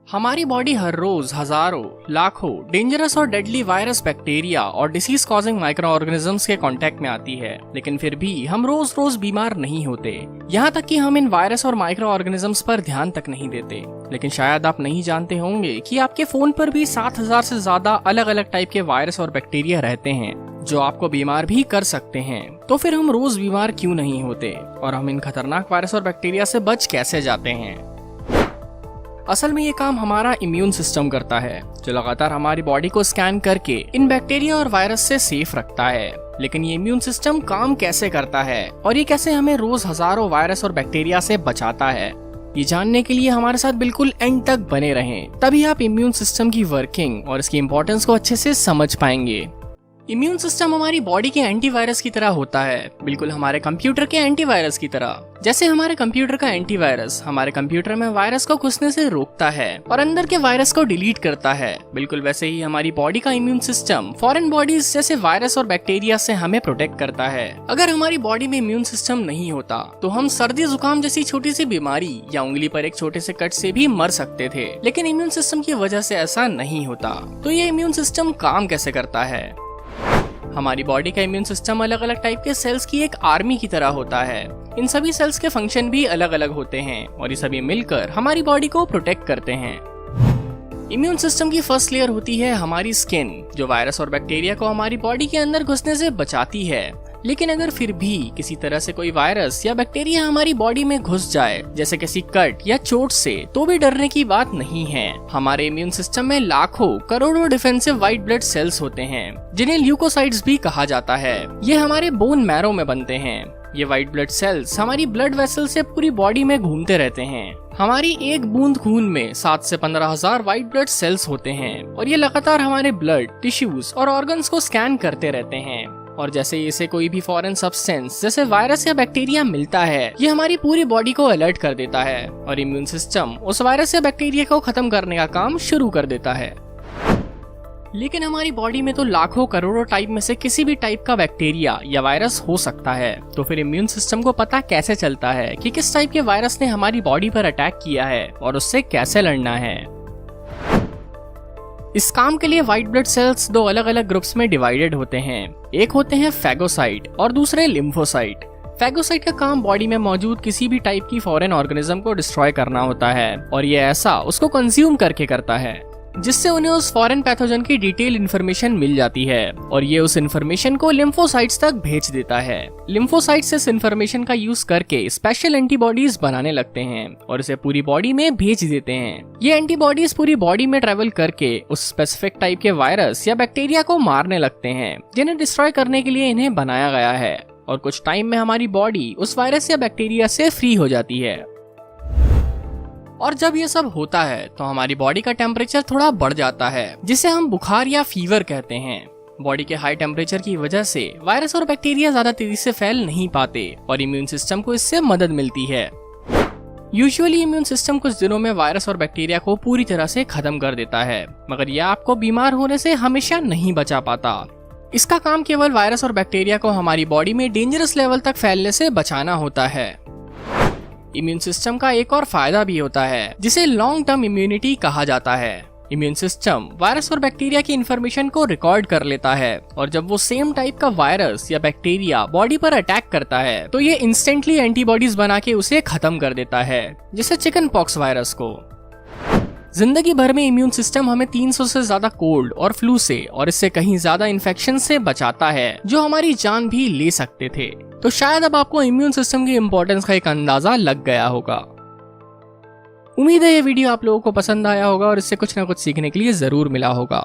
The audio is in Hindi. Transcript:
हमारी बॉडी हर रोज हजारों लाखों डेंजरस और डेडली वायरस, बैक्टीरिया और डिसीज कॉजिंग माइक्रो ऑर्गेनिजम्स के कांटेक्ट में आती है, लेकिन फिर भी हम रोज रोज बीमार नहीं होते। यहाँ तक कि हम इन वायरस और माइक्रो ऑर्गेनिजम्स पर ध्यान तक नहीं देते। लेकिन शायद आप नहीं जानते होंगे कि आपके फोन पर भी 7000 से ज्यादा अलग अलग टाइप के वायरस और बैक्टीरिया रहते हैं जो आपको बीमार भी कर सकते हैं। तो फिर हम रोज बीमार क्यों नहीं होते और हम इन खतरनाक वायरस और बैक्टीरिया से बच कैसे जाते हैं? असल में ये काम हमारा इम्यून सिस्टम करता है, जो लगातार हमारी बॉडी को स्कैन करके इन बैक्टीरिया और वायरस से सेफ रखता है। लेकिन ये इम्यून सिस्टम काम कैसे करता है और ये कैसे हमें रोज हजारों वायरस और बैक्टीरिया से बचाता है, ये जानने के लिए हमारे साथ बिल्कुल एंड तक बने रहें। तभी आप इम्यून सिस्टम की वर्किंग और इसकी इम्पोर्टेंस को अच्छे से समझ पाएंगे। इम्यून सिस्टम हमारी बॉडी के एंटीवायरस की तरह होता है, बिल्कुल हमारे कंप्यूटर के एंटीवायरस की तरह। जैसे हमारे कंप्यूटर का एंटीवायरस हमारे कंप्यूटर में वायरस को घुसने से रोकता है और अंदर के वायरस को डिलीट करता है, बिल्कुल वैसे ही हमारी बॉडी का इम्यून सिस्टम फॉरेन बॉडीज जैसे वायरस और बैक्टीरिया से हमें प्रोटेक्ट करता है। अगर हमारी बॉडी में इम्यून सिस्टम नहीं होता तो हम सर्दी जुकाम जैसी छोटी सी बीमारी या उंगली पर एक छोटे से कट से भी मर सकते थे, लेकिन इम्यून सिस्टम की वजह से ऐसा नहीं होता। तो ये इम्यून सिस्टम काम कैसे करता है? हमारी बॉडी का इम्यून सिस्टम अलग अलग टाइप के सेल्स की एक आर्मी की तरह होता है। इन सभी सेल्स के फंक्शन भी अलग अलग होते हैं और ये सभी मिलकर हमारी बॉडी को प्रोटेक्ट करते हैं। इम्यून सिस्टम की फर्स्ट लेयर होती है हमारी स्किन, जो वायरस और बैक्टीरिया को हमारी बॉडी के अंदर घुसने से बचाती है। लेकिन अगर फिर भी किसी तरह से कोई वायरस या बैक्टीरिया हमारी बॉडी में घुस जाए, जैसे किसी कट या चोट से, तो भी डरने की बात नहीं है। हमारे इम्यून सिस्टम में लाखों करोड़ों डिफेंसिव व्हाइट ब्लड सेल्स होते हैं, जिन्हें ल्यूकोसाइट्स भी कहा जाता है। ये हमारे बोन मैरो में बनते हैं। ये व्हाइट ब्लड सेल्स हमारी ब्लड वेसल से पूरी बॉडी में घूमते रहते हैं। हमारी एक बूंद खून में 7 से 15,000 व्हाइट ब्लड सेल्स होते हैं और ये लगातार हमारे ब्लड, टिश्यूज और ऑर्गन्स को स्कैन करते रहते हैं। और जैसे इसे कोई भी फॉरेन सब्सटेंस जैसे वायरस या बैक्टीरिया मिलता है, ये हमारी पूरी बॉडी को अलर्ट कर देता है और इम्यून सिस्टम उस वायरस या बैक्टीरिया को खत्म करने का काम शुरू कर देता है। लेकिन हमारी बॉडी में तो लाखों करोड़ों टाइप में से किसी भी टाइप का बैक्टीरिया या वायरस हो सकता है। तो फिर इम्यून सिस्टम को पता कैसे चलता है कि किस टाइप के वायरस ने हमारी बॉडी पर अटैक किया है और उससे कैसे लड़ना है? इस काम के लिए व्हाइट ब्लड सेल्स दो अलग अलग ग्रुप्स में डिवाइडेड होते हैं। एक होते हैं फैगोसाइट और दूसरे लिम्फोसाइट। फैगोसाइट का काम बॉडी में मौजूद किसी भी टाइप की फॉरेन ऑर्गेनिज्म को डिस्ट्रॉय करना होता है और ये ऐसा उसको कंज्यूम करके करता है, जिससे उन्हें उस फॉरेन पैथोजन की डिटेल इन्फॉर्मेशन मिल जाती है और ये उस इन्फॉर्मेशन को लिम्फोसाइट्स तक भेज देता है। लिम्फोसाइट्स इस इन्फॉर्मेशन का यूज करके स्पेशल एंटीबॉडीज बनाने लगते हैं और इसे पूरी बॉडी में भेज देते हैं। ये एंटीबॉडीज पूरी बॉडी में ट्रेवल करके उस स्पेसिफिक टाइप के वायरस या बैक्टीरिया को मारने लगते हैं, जिन्हें डिस्ट्रॉय करने के लिए इन्हें बनाया गया है। और कुछ टाइम में हमारी बॉडी उस वायरस या बैक्टीरिया से फ्री हो जाती है। और जब ये सब होता है तो हमारी बॉडी का टेम्परेचर थोड़ा बढ़ जाता है, जिसे हम बुखार या फीवर कहते हैं। बॉडी के हाई टेम्परेचर की वजह से वायरस और बैक्टीरिया ज्यादा तेजी से फैल नहीं पाते और इम्यून सिस्टम को इससे मदद मिलती है। यूजुअली इम्यून सिस्टम कुछ दिनों में वायरस और बैक्टीरिया को पूरी तरह से खत्म कर देता है, मगर यह आपको बीमार होने से हमेशा नहीं बचा पाता। इसका काम केवल वायरस और बैक्टीरिया को हमारी बॉडी में डेंजरस लेवल तक फैलने से बचाना होता है। इम्यून सिस्टम का एक और फायदा भी होता है, जिसे लॉन्ग टर्म इम्यूनिटी कहा जाता है। इम्यून सिस्टम वायरस और बैक्टीरिया की इंफॉर्मेशन को रिकॉर्ड कर लेता है और जब वो सेम टाइप का वायरस या बैक्टीरिया बॉडी पर अटैक करता है तो ये इंस्टेंटली एंटीबॉडीज बना के उसे खत्म कर देता है, जैसे चिकन पॉक्स वायरस को। जिंदगी भर में इम्यून सिस्टम हमें 300 से ज्यादा कोल्ड और फ्लू से और इससे कहीं ज्यादा इन्फेक्शन से बचाता है, जो हमारी जान भी ले सकते थे। तो शायद अब आपको इम्यून सिस्टम की इम्पोर्टेंस का एक अंदाजा लग गया होगा। उम्मीद है ये वीडियो आप लोगों को पसंद आया होगा और इससे कुछ ना कुछ सीखने के लिए जरूर मिला होगा।